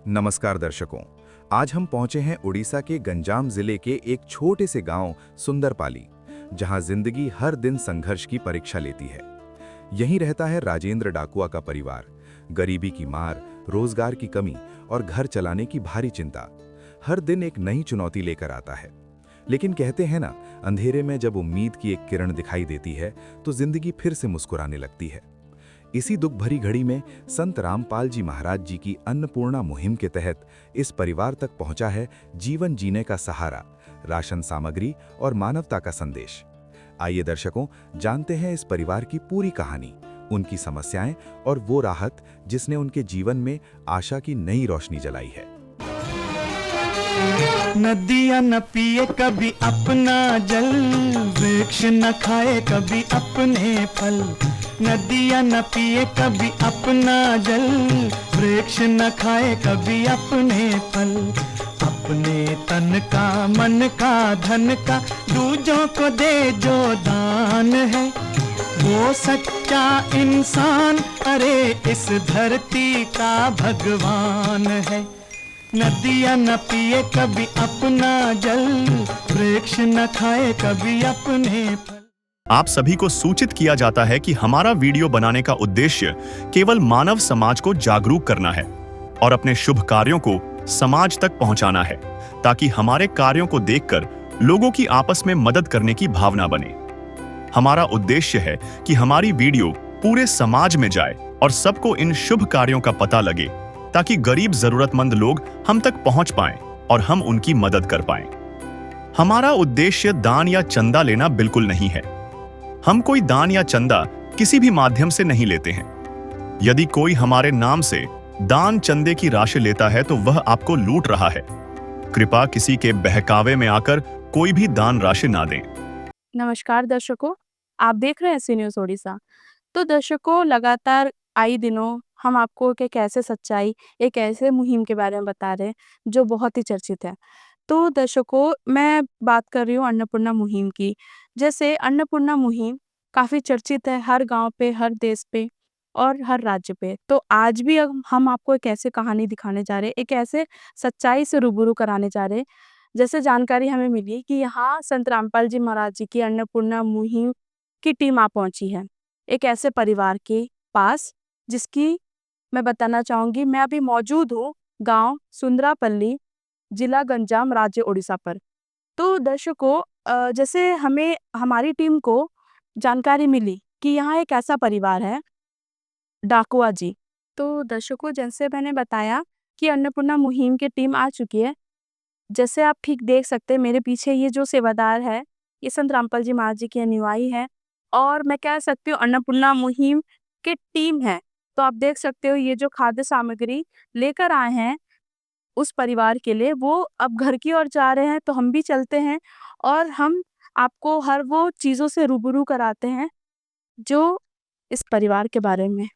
नमस्कार दर्शकों। आज हम पहुंचे हैं उड़ीसा के गंजाम जिले के एक छोटे से गांव सुंदरपाली, जहां जिंदगी हर दिन संघर्ष की परीक्षा लेती है। यहीं रहता है राजेंद्र डाकुआ का परिवार। गरीबी की मार, रोजगार की कमी और घर चलाने की भारी चिंता हर दिन एक नई चुनौती लेकर आता है। लेकिन कहते हैं ना, अंधेरे में जब उम्मीद की एक किरण दिखाई देती है तो जिंदगी फिर से मुस्कुराने लगती है। इसी दुख भरी घड़ी में संत रामपाल जी महाराज जी की अन्नपूर्णा मुहिम के तहत इस परिवार तक पहुंचा है जीवन जीने का सहारा, राशन सामग्री और मानवता का संदेश। आइए दर्शकों, जानते हैं इस परिवार की पूरी कहानी, उनकी समस्याएं और वो राहत जिसने उनके जीवन में आशा की नई रोशनी जलाई है। नदियाँ न पिए कभी अपना जल, वृक्ष न खाए कभी अपने फल। नदियाँ न पिए कभी अपना जल, वृक्ष न खाए कभी अपने फल। अपने तन का, मन का, धन का दूजों को दे जो दान है, वो सच्चा इंसान, अरे इस धरती का भगवान है। नदियाँ न पिए कभी अपना जल, वृक्ष न खाए कभी अपने फल। आप सभी को सूचित किया जाता है कि हमारा वीडियो बनाने का उद्देश्य केवल मानव समाज को जागरूक करना है और अपने शुभ कार्यों को समाज तक पहुंचाना है, ताकि हमारे कार्यों को देखकर लोगों की आपस में मदद करने की भावना बने। हमारा उद्देश्य है कि हमारी वीडियो पूरे समाज में जाए और सबको इन शुभ कार्यों का पता लगे, ताकि गरीब जरूरतमंद लोग हम तक पहुंच पाएं और हम उनकी मदद कर पाएं। हमारा उद्देश्य दान या चंदा लेना बिल्कुल नहीं है। हम कोई दान या चंदा किसी भी माध्यम से नहीं लेते हैं। यदि कोई हमारे नाम से दान चंदे की राशि लेता है तो वह आपको लूट रहा है। कृपया किसी के बहकावे में आकर कोई भी दान राशि ना दें। नमस्कार दर्शकों, आप देख रहे हैं सी न्यूज़ ओडिशा। तो दर्शकों, लगातार आई दिनों हम आपको एक ऐसे सच्चाई, एक ऐसे मुहिम के बारे में बता रहे हैं जो बहुत ही चर्चित है। तो दर्शकों, मैं बात कर रही हूँ अन्नपूर्णा मुहिम की। जैसे अन्नपूर्णा मुहिम काफ़ी चर्चित है हर गांव पे, हर देश पे और हर राज्य पे। तो आज भी हम आपको एक ऐसी कहानी दिखाने जा रहे हैं, एक ऐसे सच्चाई से रूबरू कराने जा रहे हैं। जैसे जानकारी हमें मिली कि यहाँ संत रामपाल जी महाराज जी की अन्नपूर्णा मुहिम की टीम आ पहुंची है एक ऐसे परिवार के पास, जिसकी मैं बताना चाहूंगी। मैं अभी मौजूद हूँ गांव सुंदरापल्ली, जिला गंजाम, राज्य उड़ीसा पर। तो दर्शकों, जैसे हमें हमारी टीम को जानकारी मिली कि यहाँ एक ऐसा परिवार है डाकुआ जी। तो दर्शकों, जैसे मैंने बताया कि अन्नपूर्णा मुहिम की टीम आ चुकी है। जैसे आप ठीक देख सकते हैं मेरे पीछे ये जो सेवादार है, ये संत रामपाल जी महाराज जी के अनुयायी है और मैं कह सकती हूँ अन्नपूर्णा मुहिम की टीम है। तो आप देख सकते हो ये जो खाद्य सामग्री लेकर आए हैं उस परिवार के लिए, वो अब घर की ओर जा रहे हैं। तो हम भी चलते हैं और हम आपको हर वो चीज़ों से रूबरू कराते हैं जो इस परिवार के बारे में।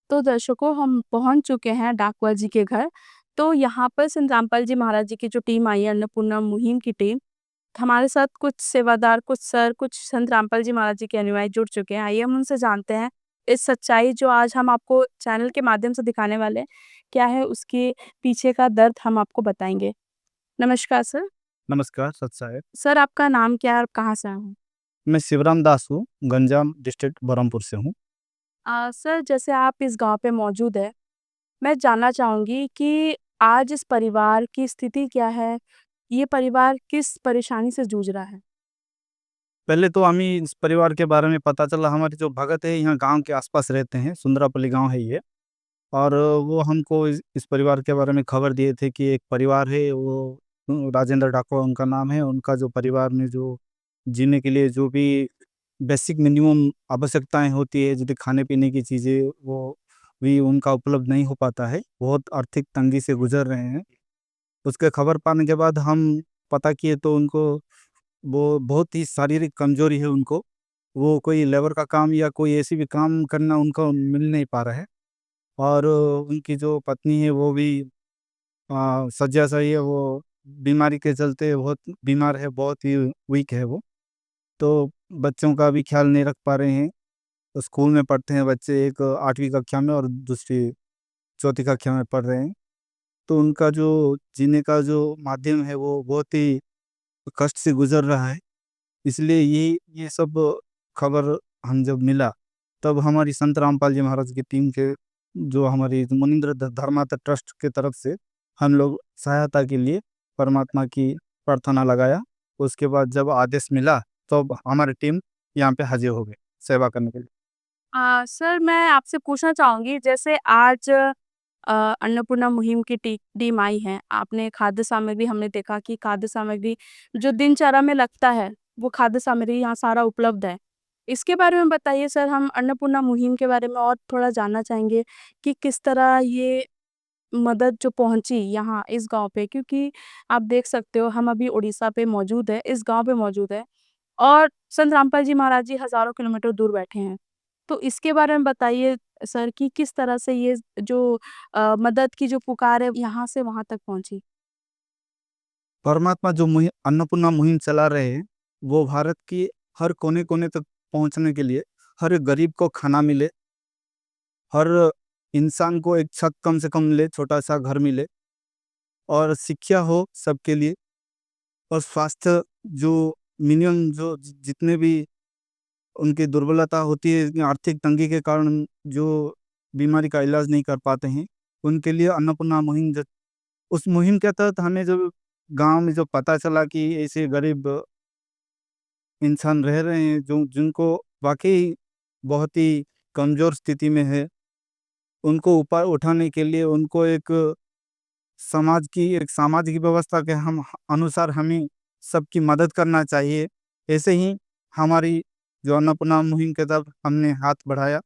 तो दर्शकों, हम पहुंच चुके हैं डाकुआ जी के घर। तो यहाँ पर संत रामपाल जी महाराज जी की जो टीम आई है, अन्नपूर्णा मुहिम की टीम, हमारे साथ कुछ सेवादार, कुछ सर, कुछ संत रामपाल जी महाराज जी के अनुयायी जुड़ चुके हैं। आइए हम उनसे जानते हैं इस सच्चाई जो आज हम आपको चैनल के माध्यम से दिखाने वाले हैं, क्या है उसके पीछे का दर्द हम आपको बताएंगे। नमस्कार सर। नमस्कार, सत साहेब। सर, आपका नाम क्या है और कहाँ से आए हैं? मैं शिवराम दास हूँ, गंजाम डिस्ट्रिक्ट बरहमपुर से हूँ। सर, जैसे आप इस गांव पे मौजूद है, मैं जानना चाहूंगी कि आज इस परिवार की स्थिति क्या है? ये परिवार किस परेशानी से जूझ रहा है? पहले तो हमें इस परिवार के बारे में पता चला, हमारे जो भगत है यहाँ गांव के आसपास रहते हैं, सुंदरापल्ली गांव है ये। और वो हमको इस परिवार के बारे में खबर दिए थे कि एक परिवार है, वो राजेंद्र डाकुआ उनका नाम है। उनका जो परिवार में जो जीने के लिए जो भी बेसिक मिनिमम आवश्यकताएं होती है, जैसे खाने पीने की चीज़ें, वो भी उनका उपलब्ध नहीं हो पाता है। बहुत आर्थिक तंगी से गुजर रहे हैं। उसके खबर पाने के बाद हम पता किए तो उनको वो बहुत ही शारीरिक कमजोरी है उनको। वो कोई लेबर का काम या कोई ऐसी भी काम करना उनको मिल नहीं पा रहा है। और उनकी जो पत्नी है वो भी शय्याशायी है। वो बीमारी के चलते बहुत बीमार है, बहुत ही वीक है वो। तो बच्चों का भी ख्याल नहीं रख पा रहे हैं। तो स्कूल में पढ़ते हैं बच्चे, एक 8वीं कक्षा में और दूसरी 4थी कक्षा में पढ़ रहे हैं। तो उनका जो जीने का जो माध्यम है वो बहुत ही कष्ट से गुजर रहा है। इसलिए ये सब खबर हम जब मिला, तब हमारी संत रामपाल जी महाराज की टीम के जो हमारी मुनिंद्र धर्मार्थ ट्रस्ट के तरफ से हम लोग सहायता के लिए परमात्मा की प्रार्थना लगाया। उसके बाद जब आदेश मिला तो हमारी टीम यहाँ पे हाजिर हो गई सेवा करने के लिए। सर मैं आपसे पूछना चाहूँगी जैसे आज अन्नपूर्णा मुहिम की टीम आई है। आपने खाद्य सामग्री हमने देखा कि खाद्य सामग्री जो दिनचर्या में लगता है, वो खाद्य सामग्री यहाँ सारा उपलब्ध है। इसके बारे में बताइए सर, हम अन्नपूर्णा मुहिम के बारे में और थोड़ा जानना चाहेंगे कि किस तरह ये मदद जो पहुँची यहाँ इस गाँव पे, क्योंकि आप देख सकते हो हम अभी उड़ीसा पे मौजूद है, इस गाँव पे मौजूद है और संत रामपाल जी महाराज जी हज़ारों किलोमीटर दूर बैठे हैं। तो इसके बारे में बताइए सर कि किस तरह से ये जो मदद की जो पुकार है यहाँ से वहाँ तक पहुँची? परमात्मा जो अन्नपूर्णा मुहिम चला रहे हैं, वो भारत की हर कोने कोने तक पहुंचने के लिए, हर एक गरीब को खाना मिले, हर इंसान को एक छत कम से कम मिले, छोटा सा घर मिले, और शिक्षा हो सबके लिए, और स्वास्थ्य जो मिनिमम जो जितने भी उनकी दुर्बलता होती है, इतनी आर्थिक तंगी के कारण जो बीमारी का इलाज नहीं कर पाते हैं, उनके लिए अन्नपूर्णा मुहिम उस मुहिम के तहत हमें जब गांव में जो पता चला कि ऐसे गरीब इंसान रह रहे हैं जो जिनको वाकई बहुत ही कमज़ोर स्थिति में है, उनको ऊपर उठाने के लिए उनको एक एक सामाजिक व्यवस्था के हम अनुसार हमें सबकी मदद करना चाहिए। ऐसे ही हमारी जो अन्नपूर्णा मुहिम के तहत हमने हाथ बढ़ाया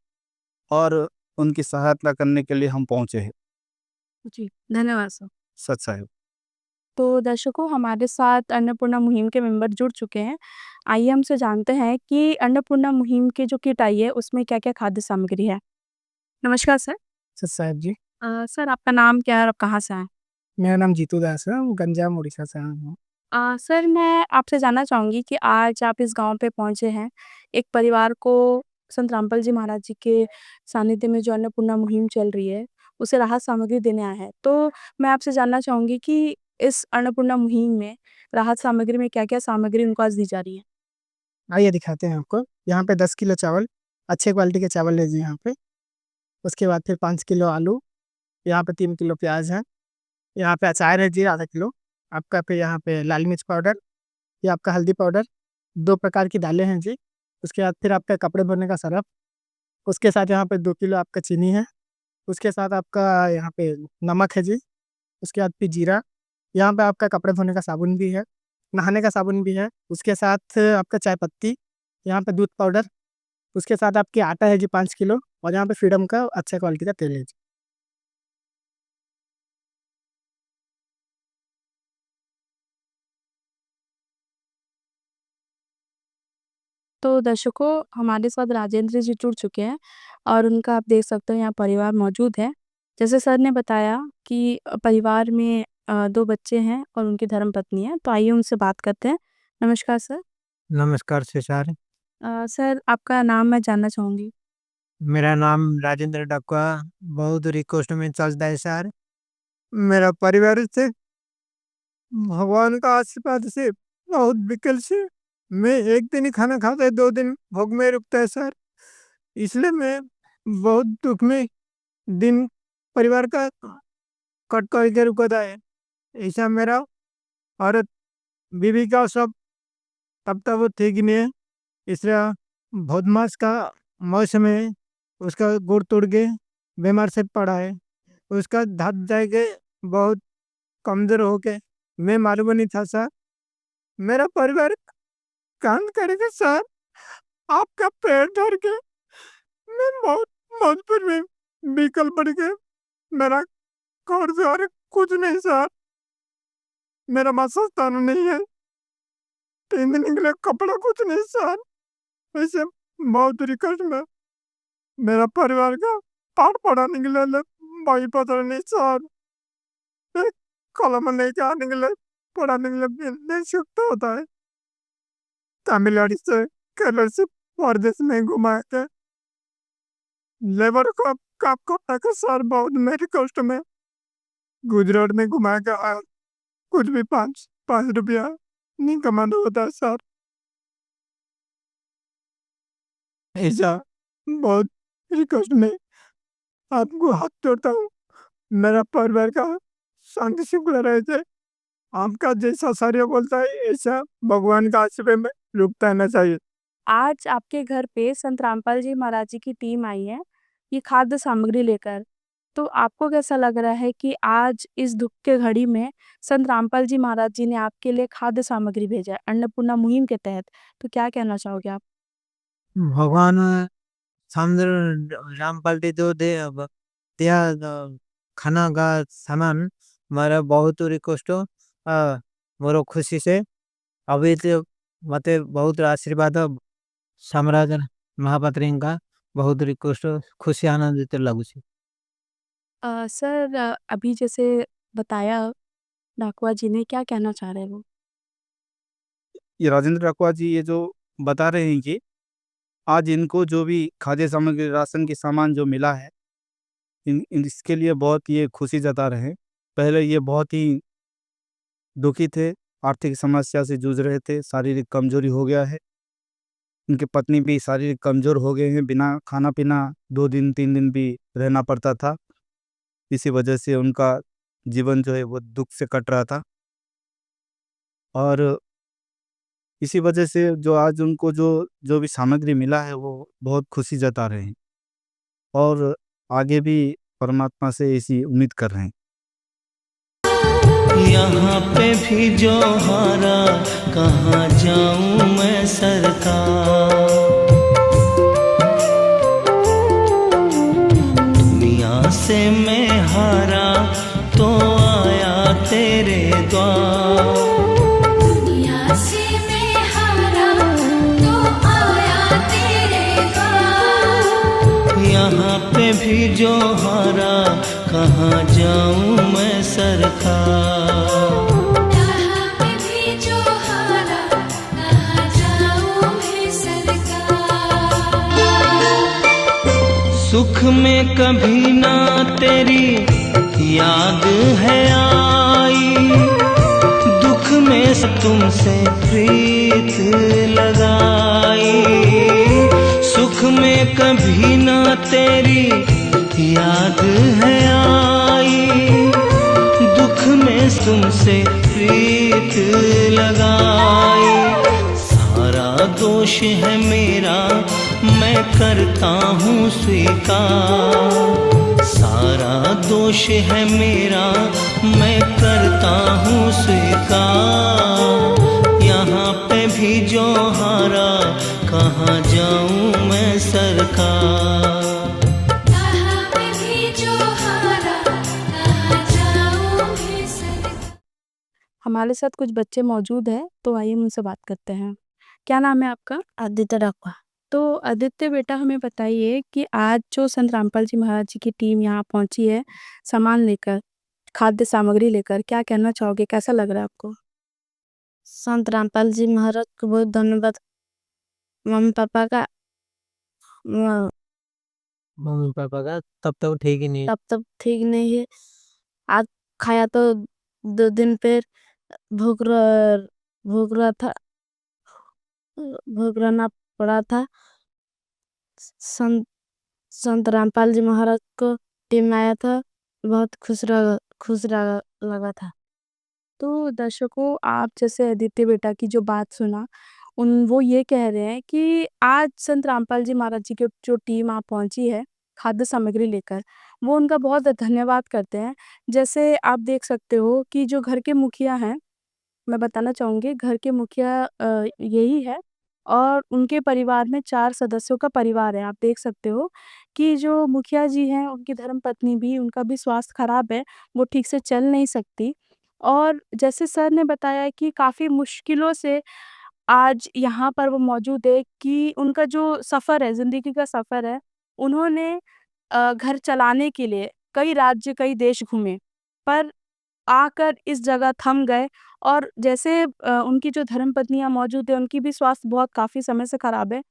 और उनकी सहायता करने के लिए हम पहुँचे हैं। जी, धन्यवाद सर। सच्चा है। तो दर्शकों, हमारे साथ अन्नपूर्णा मुहिम के मेंबर जुड़ चुके हैं। आइए हमसे जानते हैं कि अन्नपूर्णा मुहिम की जो किट आई है उसमें क्या-क्या खाद्य सामग्री है? नमस्कार सर। साहब जी। सर आपका नाम क्या है और आप कहाँ से आए हैं? मेरा नाम जीतू दास है, मैं गंजाम उड़ीसा से आया हूँ। सर मैं आपसे जानना चाहूँगी कि आज आप इस गाँव पे पहुँचे हैं, एक परिवार को संत रामपाल जी महाराज जी के सानिध्य में जो अन्नपूर्णा मुहिम चल रही है, उसे राहत सामग्री देने आए हैं। तो मैं आपसे जानना चाहूँगी कि इस अन्नपूर्णा मुहिम में राहत सामग्री में क्या-क्या सामग्री उनको आज दी जा रही है? आइए दिखाते हैं आपको। यहाँ पे 10 किलो चावल, अच्छे क्वालिटी के चावल लीजिए यहाँ पे। उसके बाद फिर 5 किलो आलू, यहाँ पे 3 किलो प्याज है, यहाँ पे अचार है जी आधा किलो, आपका फिर यहाँ पे लाल मिर्च पाउडर, ये आपका हल्दी पाउडर, 2 प्रकार की दालें हैं जी। उसके बाद फिर आपका कपड़े धोने का सरफ, उसके साथ यहाँ पे 2 किलो आपका चीनी है, उसके साथ आपका यहाँ पे नमक है जी, उसके बाद फिर जीरा, यहाँ पे आपका कपड़े धोने का साबुन भी है, नहाने का साबुन भी है, उसके साथ आपका चाय पत्ती, यहाँ पे दूध पाउडर, उसके साथ आपकी आटा है जी 5 किलो, और यहाँ पे फ्रीडम का अच्छा क्वालिटी का तेल है जी। तो दर्शकों, हमारे साथ राजेंद्र जी जुड़ चुके हैं और उनका आप देख सकते हो यहाँ परिवार मौजूद है। जैसे सर ने बताया कि परिवार में 2 बच्चे हैं और उनकी धर्मपत्नी है, तो आइए उनसे बात करते हैं। नमस्कार सर। नमस्कार से सर। सर आपका नाम मैं जानना चाहूँगी? मेरा नाम राजेंद्र डाकुआ, बहुत रिक्वेस्ट में चलता है सर। मेरा परिवार से भगवान का आशीर्वाद से बहुत विकल से मैं एक दिन ही खाना खाता है, 2 दिन भूख में रुकता है सर। इसलिए मैं बहुत दुख में दिन परिवार का कट कर के रुकता है। ऐसा मेरा औरत बीवी का सब तब तक वो ठीक नहीं है। इसलिए बहुत मास का मौसम है, उसका गुड़ तोड़ के बीमार से पड़ा है, उसका धत जाके बहुत कमजोर होके मैं मालूम नहीं था सर। मेरा परिवार काम करेगा सर। आपका पैर धर के मैं बहुत मजबूर में निकल पड़ गए। मेरा घर द्वार कुछ नहीं सर। मेरा वासस्थान नहीं है। 3 दिन के लिए कपड़ा कुछ नहीं सर। ऐसे बहुत रिक्वेस्ट में मेरा परिवार का पाठ पढ़ाने के लिए भाई पता नहीं सर। एक कलम लेके आने के लिए पढ़ाने के लिए नहीं सकता होता है। तमिलनाडु से केरल से परदेश में घुमाए थे। लेबर का काम करने का सर बहुत मेरे कष्ट में गुजरात में घुमा के आया। कुछ भी 5 रुपया नहीं कमाना होता है सर। ऐसा बहुत रिक्वेस्ट में आपको हाथ जोड़ता हूँ। मेरा परिवार का शांति शुक्ला रहे थे। आपका जैसा शरीर बोलता है ऐसा भगवान का आशीर्वाद में रुकता रहना चाहिए। आज आपके घर पे संत रामपाल जी महाराज जी की टीम आई है, ये खाद्य सामग्री लेकर। तो आपको कैसा लग रहा है कि आज इस दुख के घड़ी में संत रामपाल जी महाराज जी ने आपके लिए खाद्य सामग्री भेजा है अन्नपूर्णा मुहिम के तहत? तो क्या कहना चाहोगे आप? भगवान सामने रामपाल जी जो दे अब दिया खाना का सामान मारा बहुत रिक्वेस्ट मोरो खुशी से अभी तो मते बहुत आशीर्वाद साम्राज्य महापात्री का बहुत रिक्वेस्ट खुशी आनंदित लगू छी। सर अभी जैसे बताया डाकुआ जी ने, क्या कहना चाह रहे हैं वो? ये राजेंद्र राठवा जी ये जो बता रहे हैं कि आज इनको जो भी खाद्य सामग्री राशन के सामान जो मिला है इसके लिए बहुत ये खुशी जता रहे हैं। पहले ये बहुत ही दुखी थे, आर्थिक समस्या से जूझ रहे थे, शारीरिक कमजोरी हो गया है। उनकी पत्नी भी शारीरिक कमजोर हो गए हैं, बिना खाना पीना 2 दिन 3 दिन भी रहना पड़ता था। इसी वजह से उनका जीवन जो है वो दुख से कट रहा था। और इसी वजह से जो आज उनको जो जो भी सामग्री मिला है वो बहुत खुशी जता रहे हैं और आगे भी परमात्मा से ऐसी उम्मीद कर रहे हैं। यहाँ पे भी जो हारा कहाँ जाऊँ मैं सरकार। दुनिया से मैं हारा तो आया तेरे द्वार। दुनिया से मैं हारा तो आया तेरे द्वार। यहाँ पे भी जो हारा कहाँ जाऊँ मैं सरकार। यहाँ पे भी जो हारा कहाँ जाऊँ मैं सरकार। सुख में कभी ना तेरी याद है आई। दुख में तुमसे प्रीत लगाई। सुख में कभी ना तेरी याद है आई। दुख में तुमसे प्रीत लगाई। सारा दोष है मेरा मैं करता हूँ स्वीकार। सारा दोष है मेरा मैं करता हूँ स्वीकार। यहाँ पे भी जो हारा कहाँ जाऊँ मैं सरकार। यहाँ पे भी जो हारा कहाँ जाऊँ मैं सरकार। हमारे साथ कुछ बच्चे मौजूद हैं, तो आइए उनसे बात करते हैं। क्या नाम है आपका? आदित्य डाकुआ। तो आदित्य बेटा, हमें बताइए कि आज जो संत रामपाल जी महाराज जी की टीम यहाँ पहुंची है सामान लेकर, खाद्य सामग्री लेकर, क्या कहना चाहोगे? कैसा लग रहा है आपको? संत रामपाल जी महाराज को बहुत धन्यवाद। मम्मी पापा का मम्मी पापा का तब तक ठीक ही नहीं। तब ठीक नहीं है। आज खाया तो 2 दिन पे भूख रहा था, भूख रहना पड़ा था। संत रामपाल जी महाराज को टीम आया था, बहुत खुश लगा था। तो दर्शकों, आप जैसे आदित्य बेटा की जो बात सुना, वो ये कह रहे हैं कि आज संत रामपाल जी महाराज जी की जो टीम आप पहुंची है खाद्य सामग्री लेकर, वो उनका बहुत धन्यवाद करते हैं। जैसे आप देख सकते हो कि जो घर के मुखिया हैं मैं बताना चाहूँगी घर के मुखिया यही है और उनके परिवार में 4 सदस्यों का परिवार है। आप देख सकते हो कि जो मुखिया जी हैं, उनकी धर्मपत्नी भी उनका भी स्वास्थ्य खराब है, वो ठीक से चल नहीं सकती। और जैसे सर ने बताया कि काफ़ी मुश्किलों से आज यहाँ पर वो मौजूद है कि उनका जो सफ़र है, ज़िंदगी का सफ़र है, उन्होंने घर चलाने के लिए कई राज्य, कई देश घूमे, पर आकर इस जगह थम गए और जैसे उनकी जो धर्मपत्नियाँ मौजूद हैं, उनकी भी स्वास्थ्य बहुत काफ़ी समय से खराब है।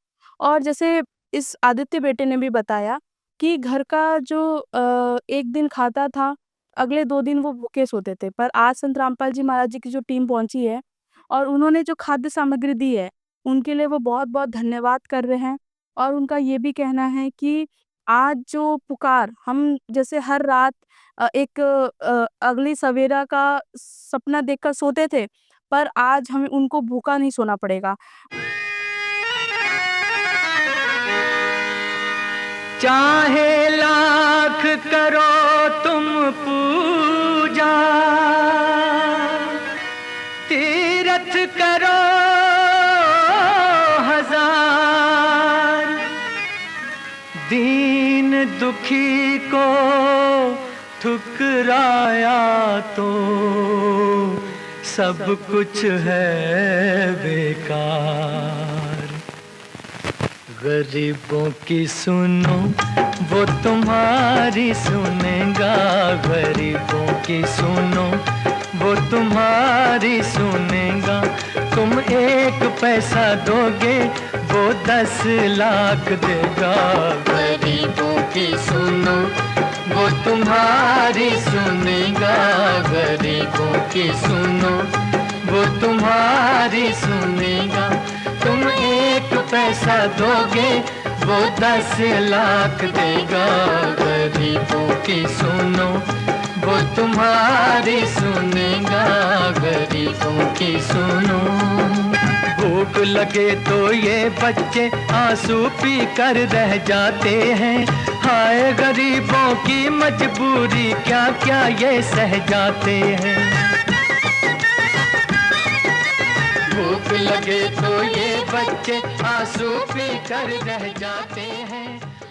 और जैसे इस आदित्य बेटे ने भी बताया कि घर का जो 1 दिन खाता था, अगले 2 दिन वो भूखे सोते थे। पर आज संत रामपाल जी महाराज जी की जो टीम पहुँची है और उन्होंने जो खाद्य सामग्री दी है, उनके लिए वो बहुत-बहुत धन्यवाद कर रहे हैं। और उनका ये भी कहना है कि आज जो पुकार हम जैसे हर रात एक अगली सवेरा का सपना देखकर सोते थे, पर आज हमें उनको भूखा नहीं सोना पड़ेगा। चाहे लाख करो तुम पूजा, तीरथ करो हजार, दीन दुखी को ठुकराया तो सब कुछ है बेकार। गरीबों की सुनो वो तुम्हारी सुनेगा, गरीबों की सुनो वो तुम्हारी सुनेगा। तुम 1 पैसा दोगे वो 10 लाख देगा। गरीबों की सुनो वो तुम्हारी सुनेगा, गरीबों की सुनो वो तुम्हारी सुनेगा। तुम 1 पैसा दोगे वो 10 लाख देगा। गरीबों की सुनो वो तुम्हारी सुनेगा, गरीबों की सुनो। भूख लगे तो ये बच्चे आंसू पी कर रह जाते हैं, हाय गरीबों की मजबूरी क्या क्या ये सह जाते हैं। भूख लगे तो ये बच्चे आंसू पी कर रह जाते हैं,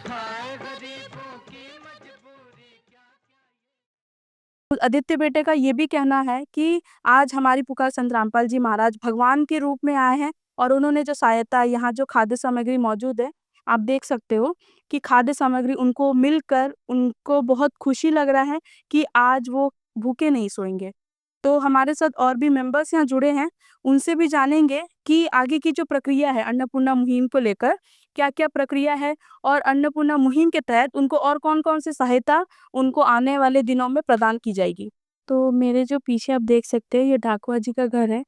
हाय गरीबों की मजबूरी क्या। आदित्य बेटे का ये भी कहना है कि आज हमारी पुकार संत रामपाल जी महाराज भगवान के रूप में आए हैं और उन्होंने जो सहायता यहाँ जो खाद्य सामग्री मौजूद है, आप देख सकते हो कि खाद्य सामग्री उनको मिलकर उनको बहुत खुशी लग रहा है कि आज वो भूखे नहीं सोएंगे। तो हमारे साथ और भी मेंबर्स यहाँ जुड़े हैं, उनसे भी जानेंगे कि आगे की जो प्रक्रिया है अन्नपूर्णा मुहिम को लेकर, क्या-क्या प्रक्रिया है और अन्नपूर्णा मुहिम के तहत उनको और कौन-कौन सी सहायता उनको आने वाले दिनों में प्रदान की जाएगी। तो मेरे जो पीछे आप देख सकते हैं, ये ढाकुआ जी का घर है।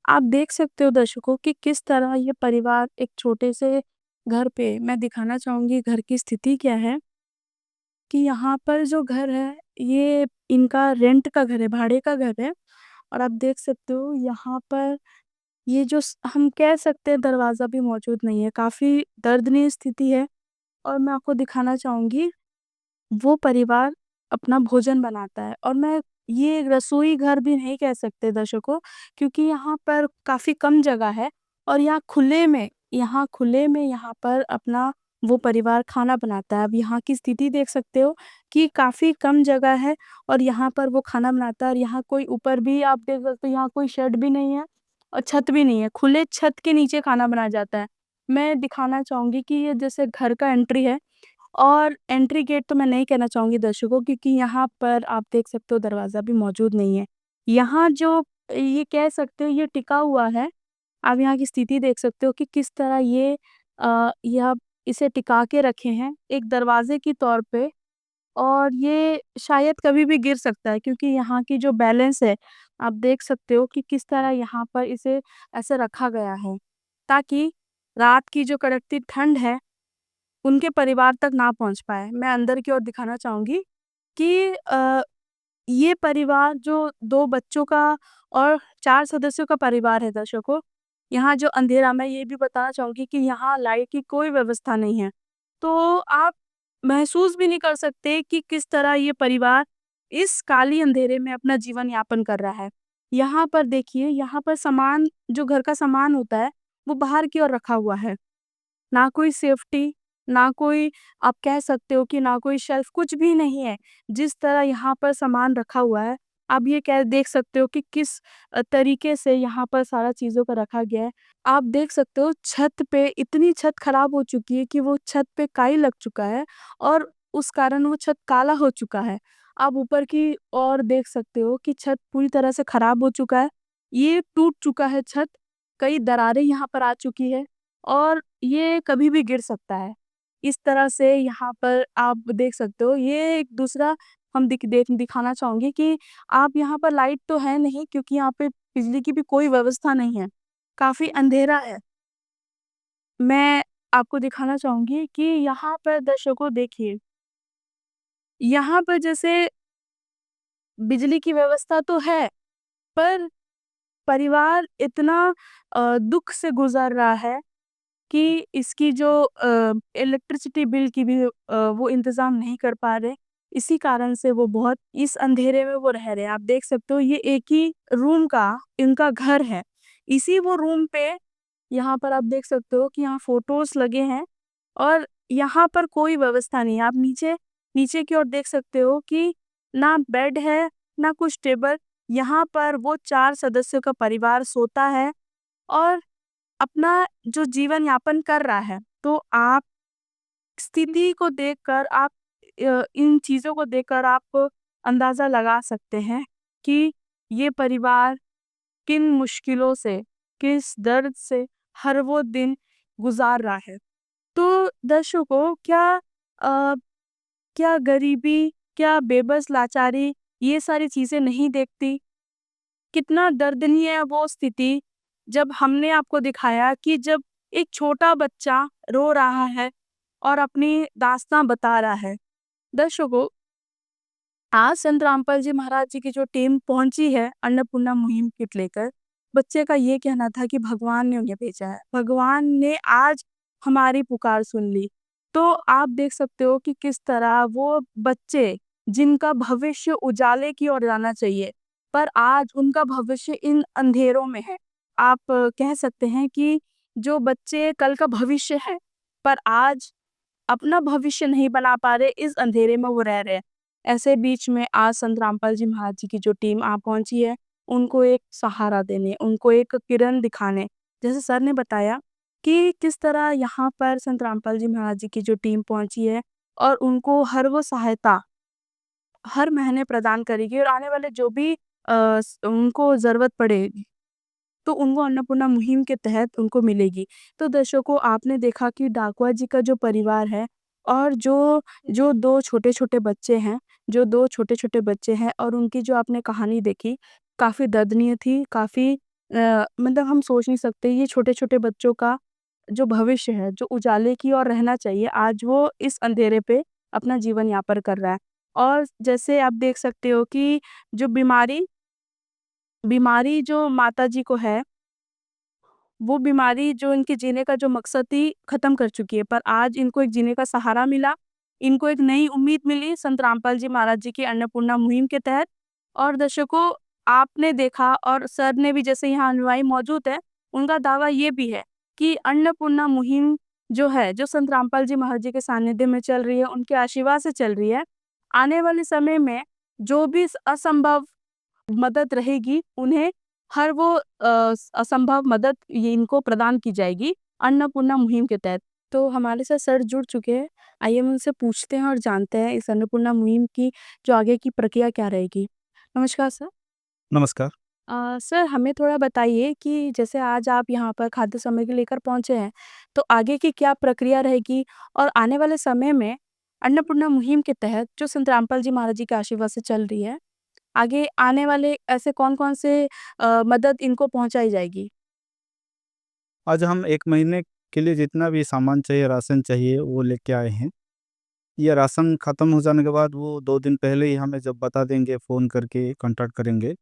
आप देख सकते हो दर्शकों कि किस तरह ये परिवार एक छोटे से घर पे मैं दिखाना चाहूँगी घर की स्थिति क्या है, कि यहाँ पर जो घर है, ये इनका रेंट का घर है, भाड़े का घर है और आप देख सकते हो यहाँ पर ये जो हम कह सकते हैं दरवाज़ा भी मौजूद नहीं है, काफ़ी दर्दनीय स्थिति है। और मैं आपको दिखाना चाहूँगी वो परिवार अपना भोजन बनाता है और मैं ये रसोई घर भी नहीं कह सकते दर्शकों, क्योंकि यहाँ पर काफ़ी कम जगह है और यहाँ खुले में यहाँ पर अपना वो परिवार खाना बनाता है। अब यहाँ की स्थिति देख सकते हो कि काफ़ी कम जगह है और यहाँ पर वो खाना बनाता है और यहाँ कोई ऊपर भी आप देख सकते हो, यहाँ कोई शेड भी नहीं है और छत भी नहीं है, खुले छत के नीचे खाना बनाया जाता है। मैं दिखाना चाहूँगी कि ये जैसे घर का एंट्री है और एंट्री गेट तो मैं नहीं कहना चाहूँगी दर्शकों, क्योंकि यहाँ पर आप देख सकते हो दरवाज़ा भी मौजूद नहीं है। यहाँ जो ये कह सकते हो ये टिका हुआ है। आप यहाँ की स्थिति देख सकते हो कि किस तरह यह इसे टिका के रखे हैं एक दरवाजे की तौर पे और ये शायद कभी भी गिर सकता है, क्योंकि यहाँ की जो बैलेंस है, आप देख सकते हो कि किस तरह यहाँ पर इसे ऐसे रखा गया है, ताकि रात की जो कड़कती ठंड है, उनके परिवार तक ना पहुँच पाए। मैं अंदर की ओर दिखाना चाहूँगी कि ये परिवार जो 2 बच्चों का और 4 सदस्यों का परिवार है दर्शकों। यहाँ जो अंधेरा मैं ये भी बताना चाहूँगी कि यहाँ लाइट की कोई व्यवस्था नहीं है। तो आप महसूस भी नहीं कर सकते कि किस तरह ये परिवार इस काली अंधेरे में अपना जीवन यापन कर रहा है। यहाँ पर देखिए, यहाँ पर सामान जो घर का सामान होता है, वो बाहर की ओर रखा हुआ है। ना कोई सेफ्टी, ना कोई आप कह सकते हो कि ना कोई शेल्फ, कुछ भी नहीं है। जिस तरह यहाँ पर सामान रखा हुआ है, आप ये कह देख सकते हो कि किस तरीके से यहाँ पर सारा चीज़ों को रखा गया है। आप देख सकते हो छत पे इतनी छत खराब हो चुकी है कि वो छत पे काई लग चुका है और उस कारण वो छत काला हो चुका है। आप ऊपर की ओर देख सकते हो कि छत पूरी तरह से खराब हो चुका है। ये टूट चुका है छत, कई दरारें यहाँ पर आ चुकी है और ये कभी भी गिर सकता है। इस तरह से यहाँ पर आप देख सकते हो। ये एक दूसरा हम दिखाना चाहूँगी कि आप यहाँ पर लाइट तो है नहीं, क्योंकि यहाँ पे बिजली की भी कोई व्यवस्था नहीं है, काफ़ी अंधेरा है। मैं आपको दिखाना चाहूँगी कि यहाँ पर दर्शकों देखिए, यहाँ पर जैसे बिजली की व्यवस्था तो है, पर परिवार इतना दुःख से गुज़र रहा है कि इसकी जो इलेक्ट्रिसिटी बिल की भी वो इंतज़ाम नहीं कर पा रहे। इसी कारण से वो बहुत इस अंधेरे में वो रह रहे हैं। आप देख सकते हो, ये एक ही रूम का इनका घर है। इसी वो रूम पे यहाँ पर आप देख सकते हो कि यहाँ फ़ोटोज़ लगे हैं और यहाँ पर कोई व्यवस्था नहीं है। आप नीचे नीचे की ओर देख सकते हो कि ना बेड है, ना कुछ टेबल। यहाँ पर वो 4 सदस्यों का परिवार सोता है और अपना जो जीवन यापन कर रहा है। तो आप स्थिति को देखकर आप इन चीज़ों को देखकर आप अंदाज़ा लगा सकते हैं कि ये परिवार किन मुश्किलों से, किस दर्द से हर वो दिन गुज़ार रहा है। तो दर्शकों, क्या गरीबी, क्या बेबस लाचारी ये सारी चीज़ें नहीं देखती? कितना दर्दनीय है वो स्थिति, जब हमने आपको दिखाया कि जब एक छोटा बच्चा रो रहा है और अपनी दास्ताँ बता रहा है। दर्शकों, आज संत रामपाल जी महाराज जी की जो टीम पहुंची है अन्नपूर्णा मुहिम किट लेकर, बच्चे का ये कहना था कि भगवान ने उन्हें भेजा है, भगवान ने आज हमारी पुकार सुन ली। तो आप देख सकते हो कि किस तरह वो बच्चे, जिनका भविष्य उजाले की ओर जाना चाहिए, पर आज उनका भविष्य इन अंधेरों में है। आप कह सकते हैं कि जो बच्चे कल का भविष्य है, पर आज अपना भविष्य नहीं बना पा रहे, इस अंधेरे में वो रह रहे हैं। ऐसे बीच में आज संत रामपाल जी महाराज जी की जो टीम पहुंची है, उनको एक सहारा देने, उनको एक किरण दिखाने। जैसे सर ने बताया कि किस तरह यहाँ पर संत रामपाल जी महाराज जी की जो टीम पहुंची है और उनको हर वो सहायता हर महीने प्रदान करेगी और आने वाले जो भी उनको ज़रूरत पड़ेगी, तो उनको अन्नपूर्णा मुहिम के तहत उनको मिलेगी। तो दर्शकों, आपने देखा कि डाकुआ जी का जो परिवार है और जो जो 2 छोटे-छोटे बच्चे हैं, जो 2 छोटे-छोटे बच्चे हैं और उनकी जो आपने कहानी देखी, काफ़ी दर्दनीय थी, काफ़ी मतलब हम सोच नहीं सकते ये छोटे-छोटे बच्चों का जो भविष्य है, जो उजाले की ओर रहना चाहिए, आज वो इस अंधेरे पे अपना जीवन यापन कर रहा है। और जैसे आप देख सकते हो कि जो बीमारी बीमारी जो माताजी को है, वो बीमारी जो इनके जीने का जो मकसद थी, ख़त्म कर चुकी है। पर आज इनको एक जीने का सहारा मिला, इनको एक नई उम्मीद मिली संत रामपाल जी महाराज जी की अन्नपूर्णा मुहिम के तहत। और दर्शकों, आपने देखा और सर ने भी, जैसे यहाँ अनुयायी मौजूद है, उनका दावा ये भी है कि अन्नपूर्णा मुहिम जो है, जो संत रामपाल जी महाराज जी के सानिध्य में चल रही है, उनके आशीर्वाद से चल रही है। आने वाले समय में जो भी असंभव मदद रहेगी, उन्हें हर वो असंभव मदद ये इनको प्रदान की जाएगी अन्नपूर्णा मुहिम के तहत। तो हमारे साथ सर जुड़ चुके हैं, आइए हम उनसे पूछते हैं और जानते हैं इस अन्नपूर्णा मुहिम की जो आगे की प्रक्रिया क्या रहेगी। नमस्कार सर। नमस्कार। सर, हमें थोड़ा बताइए कि जैसे आज आप यहाँ पर खाद्य सामग्री लेकर पहुँचे हैं, तो आगे की क्या प्रक्रिया रहेगी? और आने वाले समय में अन्नपूर्णा मुहिम के तहत जो संत रामपाल जी महाराज जी के आशीर्वाद से चल रही है, आगे आने वाले ऐसे कौन-कौन से मदद इनको पहुँचाई जाएगी? आज हम 1 महीने के लिए जितना भी सामान चाहिए, राशन चाहिए, वो लेके आए हैं। ये राशन ख़त्म हो जाने के बाद वो 2 दिन पहले ही हमें जब बता देंगे, फ़ोन करके कॉन्टैक्ट करेंगे,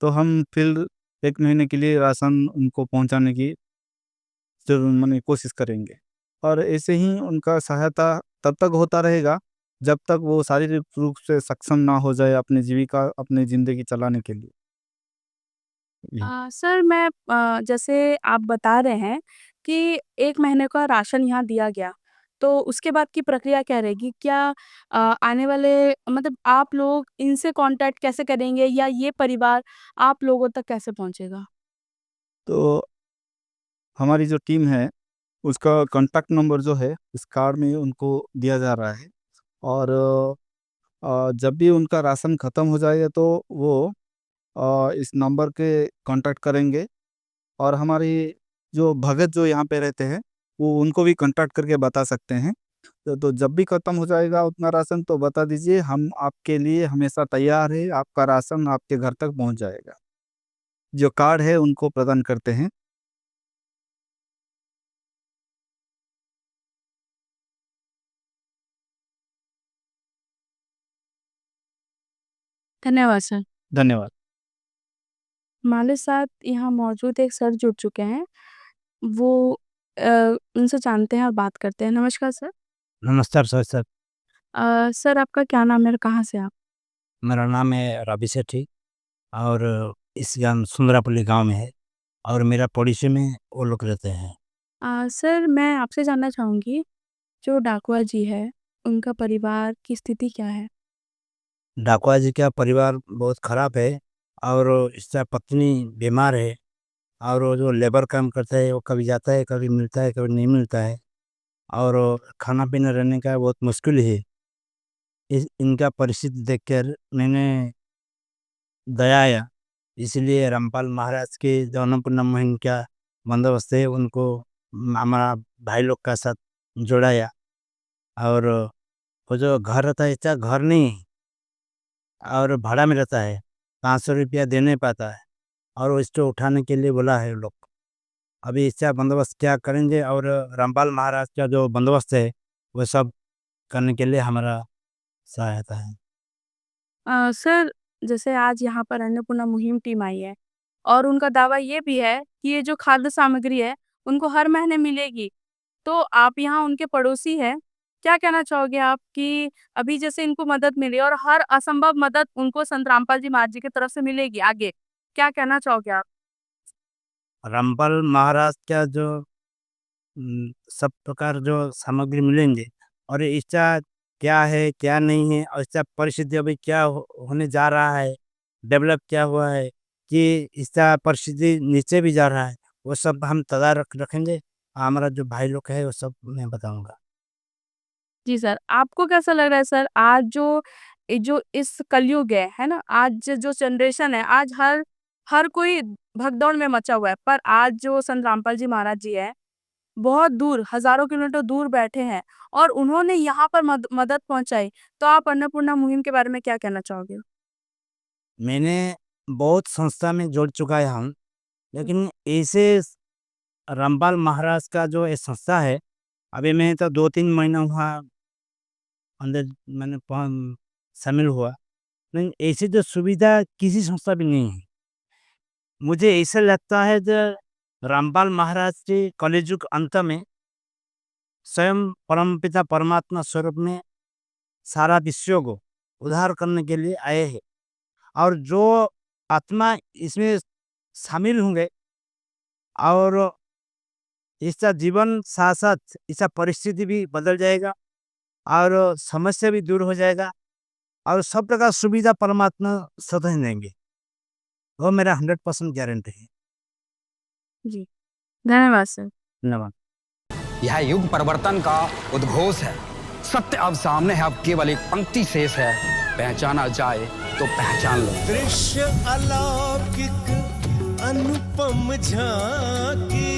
तो हम फिर 1 महीने के लिए राशन उनको पहुँचाने की ज़रूर माने कोशिश करेंगे। और ऐसे ही उनका सहायता तब तक होता रहेगा, जब तक वो शारीरिक रूप से सक्षम ना हो जाए अपनी जीविका, अपनी ज़िंदगी चलाने के लिए। सर मैं जैसे आप बता रहे हैं कि 1 महीने का राशन यहाँ दिया गया, तो उसके बाद की प्रक्रिया क्या रहेगी? क्या आने वाले मतलब आप लोग इनसे कॉन्टैक्ट कैसे करेंगे या ये परिवार आप लोगों तक कैसे पहुँचेगा? तो हमारी जो टीम है, उसका कॉन्टैक्ट नंबर जो है, इस कार्ड में उनको दिया जा रहा है और जब भी उनका राशन ख़त्म हो जाएगा तो वो इस नंबर के कॉन्टैक्ट करेंगे और हमारी जो भगत जो यहाँ पे रहते हैं, वो उनको भी कॉन्टैक्ट करके बता सकते हैं। तो जब भी ख़त्म हो जाएगा उतना राशन तो बता दीजिए, हम आपके लिए हमेशा तैयार हैं, आपका राशन आपके घर तक पहुँच जाएगा। जो कार्ड है उनको प्रदान करते हैं। धन्यवाद सर। धन्यवाद। हमारे साथ यहाँ मौजूद एक सर जुड़ चुके हैं, वो उनसे जानते हैं और बात करते हैं। नमस्कार सर। नमस्कार सर। सर आपका क्या नाम है और कहाँ से आप? मेरा नाम है रवि सेठी और इस गाँव सुंदरापल्ली गाँव में है और मेरा पड़ोसी में वो लोग रहते हैं। सर मैं आपसे जानना चाहूँगी, जो डाकुआ जी है, उनका परिवार की स्थिति क्या है? डाकुआ जी का परिवार बहुत ख़राब है और इसका पत्नी बीमार है और वो जो लेबर काम करता है वो कभी जाता है, कभी मिलता है, कभी नहीं मिलता है और खाना-पीना रहने का बहुत मुश्किल है। इनका परिस्थिति देखकर मैंने दया आया, इसलिए रामपाल महाराज के जो अन्नपूर्णा मुहिम का बंदोबस्त है उनको हमारा भाई लोग का साथ जोड़ाया और वो जो घर रहता है इसका घर नहीं और भाड़ा में रहता है, 500 रुपया दे नहीं पाता है और वो इसको उठाने के लिए बोला है लोग। अभी इसका बंदोबस्त क्या करेंगे और रामपाल महाराज का जो बंदोबस्त है वो सब करने के लिए हमारा सहायता है। सर जैसे आज यहाँ पर अन्नपूर्णा मुहिम टीम आई है और उनका दावा ये भी है कि ये जो खाद्य सामग्री है, उनको हर महीने मिलेगी। तो आप यहाँ उनके पड़ोसी हैं, क्या कहना चाहोगे आप कि अभी जैसे इनको मदद मिली और हर असंभव मदद उनको संत रामपाल जी महाराज जी की तरफ से मिलेगी आगे, क्या कहना चाहोगे आप? रामपाल महाराज का जो सब प्रकार जो सामग्री मिलेंगे और इसका क्या है क्या नहीं है और इसका परिस्थिति अभी क्या होने जा रहा है, डेवलप क्या हुआ है कि इसका परिस्थिति नीचे भी जा रहा है, वो सब हम तदारक रखेंगे। हमारा जो भाई लोग है वो सब मैं बताऊंगा। जी सर, आपको कैसा लग रहा है सर आज जो इस कलयुग है ना? आज जो जनरेशन है, आज हर कोई भगदौड़ में मचा हुआ है, पर आज जो संत रामपाल जी महाराज जी है, बहुत दूर हज़ारों किलोमीटर दूर बैठे हैं और उन्होंने यहाँ पर मदद पहुँचाई। तो आप अन्नपूर्णा मुहिम के बारे में क्या कहना चाहोगे? मैंने बहुत संस्था में जोड़ चुका है हम, लेकिन ऐसे रामपाल महाराज का जो ये संस्था है, अभी मैं तो 2-3 महीना हुआ अंदर मैंने शामिल हुआ, लेकिन ऐसी जो सुविधा किसी संस्था भी नहीं है। मुझे ऐसा लगता है जो रामपाल महाराज के कलिजुग अंत में स्वयं परमपिता परमात्मा स्वरूप में सारा विश्व को उद्धार करने के लिए आए हैं और जो आत्मा इसमें शामिल होंगे और इसका जीवन साथ साथ इसका परिस्थिति भी बदल जाएगा और समस्या भी दूर हो जाएगा और सब प्रकार सुविधा परमात्मा सदैव देंगे, वो मेरा 100% गारंटी है। जी, धन्यवाद सर। धन्यवाद। यह युग परिवर्तन का उद्घोष है। सत्य अब सामने है, अब केवल एक पंक्ति शेष है, पहचाना जाए तो पहचान लो। दृश्य अलौकिक अनुपम झांकी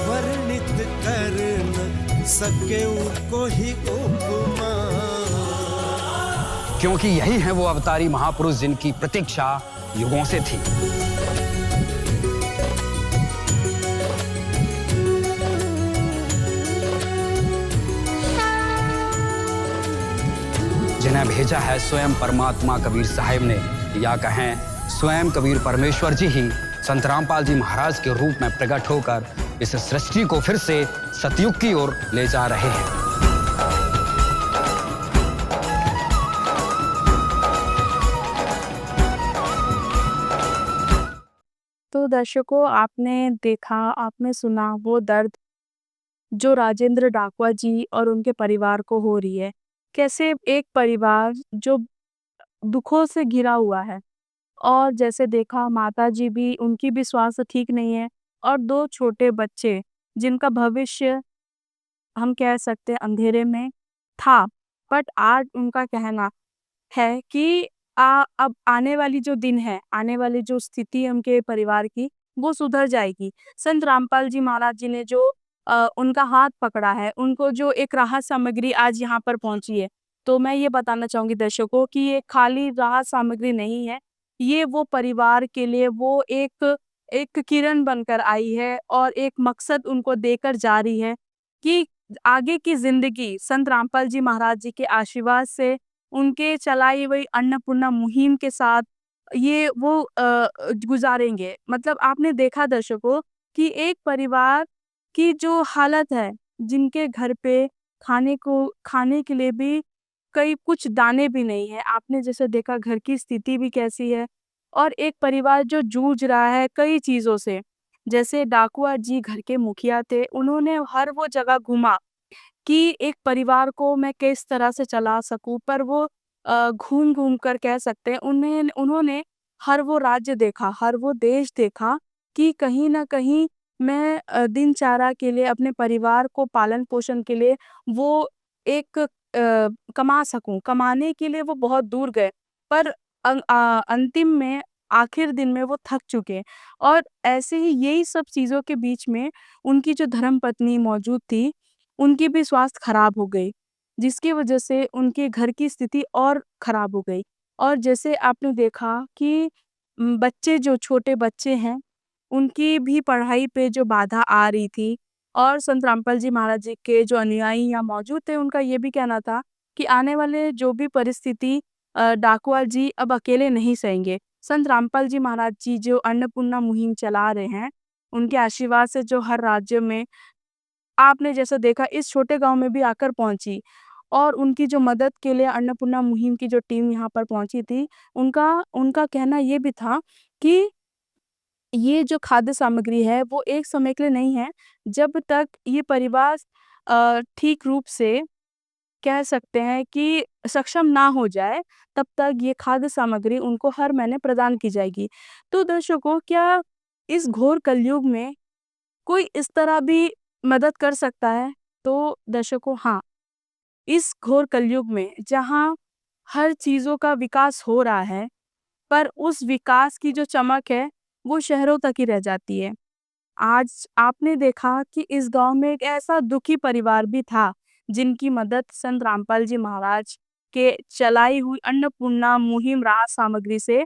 वर्णित कर न सके कोई उपमा, क्योंकि यही है वो अवतारी महापुरुष जिनकी प्रतीक्षा युगों से थी। जिन्हें भेजा है स्वयं परमात्मा कबीर साहिब ने, या कहें स्वयं कबीर परमेश्वर जी ही संत रामपाल जी महाराज के रूप में प्रकट होकर इस सृष्टि को फिर से सतयुग की ओर ले जा रहे हैं। दर्शकों, आपने देखा, आपने सुना वो दर्द जो राजेंद्र डाकवा जी और उनके परिवार को हो रही है। कैसे एक परिवार जो दुखों से घिरा हुआ है और जैसे देखा माताजी भी, उनकी भी स्वास्थ्य ठीक नहीं है और 2 छोटे बच्चे जिनका भविष्य हम कह सकते हैं अंधेरे में था। बट आज उनका कहना है कि अब आने वाली जो दिन है, आने वाली जो स्थिति है उनके परिवार की, वो सुधर जाएगी। संत रामपाल जी महाराज जी ने जो उनका हाथ पकड़ा है, उनको जो एक राहत सामग्री आज यहाँ पर पहुँची है, तो मैं ये बताना चाहूँगी दर्शकों कि ये खाली राहत सामग्री नहीं है, ये वो परिवार के लिए वो एक किरण बनकर आई है और एक मकसद उनको देकर जा रही है कि आगे की ज़िंदगी संत रामपाल जी महाराज जी के आशीर्वाद से, उनके चलाई हुई अन्नपूर्णा मुहिम के साथ ये वो गुज़ारेंगे। मतलब आपने देखा दर्शकों कि एक परिवार की जो हालत है, जिनके घर पे खाने के लिए भी कई कुछ दाने भी नहीं है। आपने जैसे देखा घर की स्थिति भी कैसी है और एक परिवार जो जूझ रहा है कई चीज़ों से। जैसे डाकुआ जी घर के मुखिया थे, उन्होंने हर वो जगह घूमा कि एक परिवार को मैं किस तरह से चला सकूँ, पर वो घूम-घूम कर कह सकते हैं उन्होंने हर वो राज्य देखा, हर वो देश देखा कि कहीं न कहीं मैं दिनचर्या के लिए अपने परिवार को पालन-पोषण के लिए वो एक कमा सकूँ। कमाने के लिए वो बहुत दूर गए, पर अंतिम में आखिर दिन में वो थक चुके और ऐसे ही यही सब चीज़ों के बीच में उनकी जो धर्मपत्नी मौजूद थी, उनकी भी स्वास्थ्य खराब हो गई, जिसकी वजह से उनके घर की स्थिति और खराब हो गई। और जैसे आपने देखा कि बच्चे जो छोटे बच्चे हैं, उनकी भी पढ़ाई पे जो बाधा आ रही थी और संत रामपाल जी महाराज जी के जो अनुयायी यहाँ मौजूद थे, उनका ये भी कहना था कि आने वाले जो भी परिस्थिति डाकुआ जी अब अकेले नहीं सहेंगे। संत रामपाल जी महाराज जी जो अन्नपूर्णा मुहिम चला रहे हैं, उनके आशीर्वाद से जो हर राज्य में आपने जैसा देखा इस छोटे गाँव में भी आकर पहुँची और उनकी जो मदद के लिए अन्नपूर्णा मुहिम की जो टीम यहाँ पर पहुँची थी, उनका कहना ये भी था कि ये जो खाद्य सामग्री है वो एक समय के लिए नहीं है, जब तक ये परिवार ठीक रूप से कह सकते हैं कि सक्षम ना हो जाए, तब तक ये खाद्य सामग्री उनको हर महीने प्रदान की जाएगी। तो दर्शकों, क्या इस घोर कलयुग में कोई इस तरह भी मदद कर सकता है? तो दर्शकों, हाँ, इस घोर कलयुग में जहाँ हर चीज़ों का विकास हो रहा है, पर उस विकास की जो चमक है, वो शहरों तक ही रह जाती है। आज आपने देखा कि इस गाँव में एक ऐसा दुखी परिवार भी था, जिनकी मदद संत रामपाल जी महाराज के चलाई हुई अन्नपूर्णा मुहिम राहत सामग्री से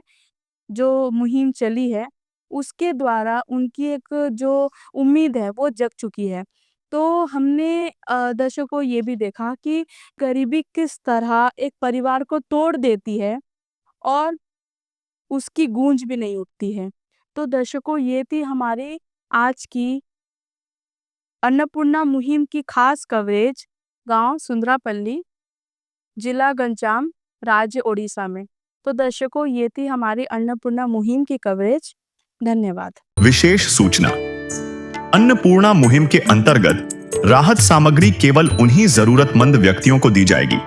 जो मुहिम चली है, उसके द्वारा उनकी एक जो उम्मीद है, वो जग चुकी है। तो हमने दर्शकों ये भी देखा कि गरीबी किस तरह एक परिवार को तोड़ देती है और उसकी गूंज भी नहीं उठती है। तो दर्शकों, ये थी हमारी आज की अन्नपूर्णा मुहिम की खास कवरेज गांव सुंदरापल्ली, जिला गंजाम, राज्य ओडिशा में। तो दर्शकों, ये थी हमारी अन्नपूर्णा मुहिम की कवरेज। धन्यवाद। विशेष सूचना। अन्नपूर्णा मुहिम के अंतर्गत राहत सामग्री केवल उन्हीं जरूरतमंद व्यक्तियों को दी जाएगी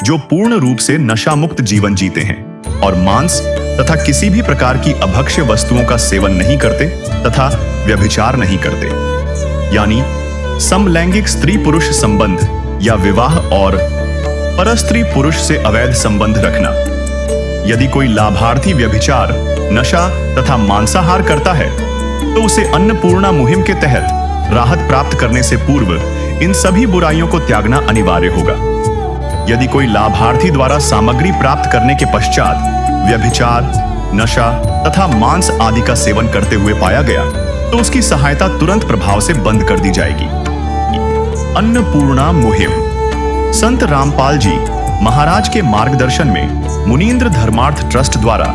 जो पूर्ण रूप से नशा मुक्त जीवन जीते हैं और मांस तथा किसी भी प्रकार की अभक्ष्य वस्तुओं का सेवन नहीं करते तथा व्यभिचार नहीं करते, यानी समलैंगिक स्त्री पुरुष संबंध या विवाह और परस्त्री पुरुष से अवैध संबंध रखना। यदि कोई लाभार्थी व्यभिचार, नशा तथा मांसाहार करता है तो उसे अन्नपूर्णा मुहिम के तहत राहत प्राप्त करने से पूर्व इन सभी बुराइयों को त्यागना अनिवार्य होगा। यदि कोई लाभार्थी द्वारा सामग्री प्राप्त करने के पश्चात व्यभिचार, नशा तथा मांस आदि का सेवन करते हुए पाया गया तो उसकी सहायता तुरंत प्रभाव से बंद कर दी जाएगी। अन्नपूर्णा मुहिम संत रामपाल जी महाराज के मार्गदर्शन में मुनीन्द्र धर्मार्थ ट्रस्ट द्वारा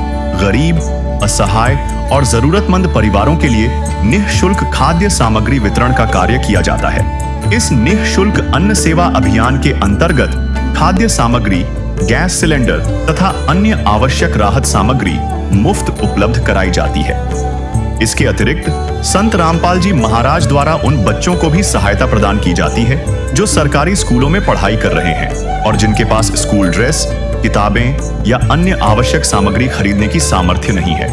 गरीब, असहाय और जरूरतमंद परिवारों के लिए निःशुल्क खाद्य सामग्री वितरण का कार्य किया जाता है। इस निःशुल्क अन्न सेवा अभियान के अंतर्गत खाद्य सामग्री, गैस सिलेंडर तथा अन्य आवश्यक राहत सामग्री मुफ्त उपलब्ध कराई जाती है। इसके अतिरिक्त संत रामपाल जी महाराज द्वारा उन बच्चों को भी सहायता प्रदान की जाती है जो सरकारी स्कूलों में पढ़ाई कर रहे हैं और जिनके पास स्कूल ड्रेस, किताबें या अन्य आवश्यक सामग्री खरीदने की सामर्थ्य नहीं है।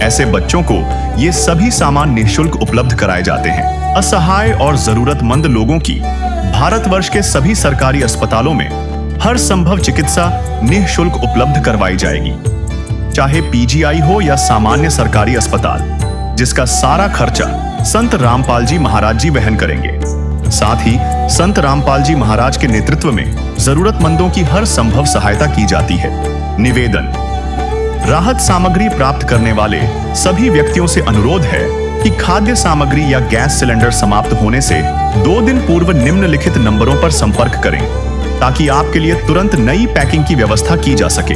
ऐसे बच्चों को ये सभी सामान निःशुल्क उपलब्ध कराए जाते हैं। असहाय और जरूरतमंद लोगों की भारतवर्ष के सभी सरकारी अस्पतालों में हर संभव चिकित्सा निःशुल्क उपलब्ध करवाई जाएगी, चाहे पीजीआई हो या सामान्य सरकारी अस्पताल, जिसका सारा खर्चा संत रामपाल जी महाराज जी वहन करेंगे। साथ ही संत रामपाल जी महाराज के नेतृत्व में जरूरतमंदों की हर संभव सहायता की जाती है। निवेदन: राहत सामग्री प्राप्त करने वाले सभी व्यक्तियों से अनुरोध है कि खाद्य सामग्री या गैस सिलेंडर समाप्त होने से 2 दिन पूर्व निम्नलिखित नंबरों पर संपर्क करें ताकि आपके लिए तुरंत नई पैकिंग की व्यवस्था की जा सके।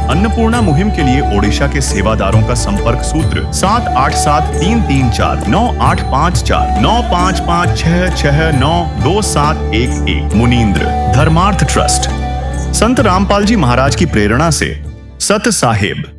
अन्नपूर्णा मुहिम के लिए ओडिशा के सेवादारों का संपर्क सूत्र 7873349854 मुनींद्र धर्मार्थ ट्रस्ट। संत रामपाल जी महाराज की प्रेरणा से सत साहेब।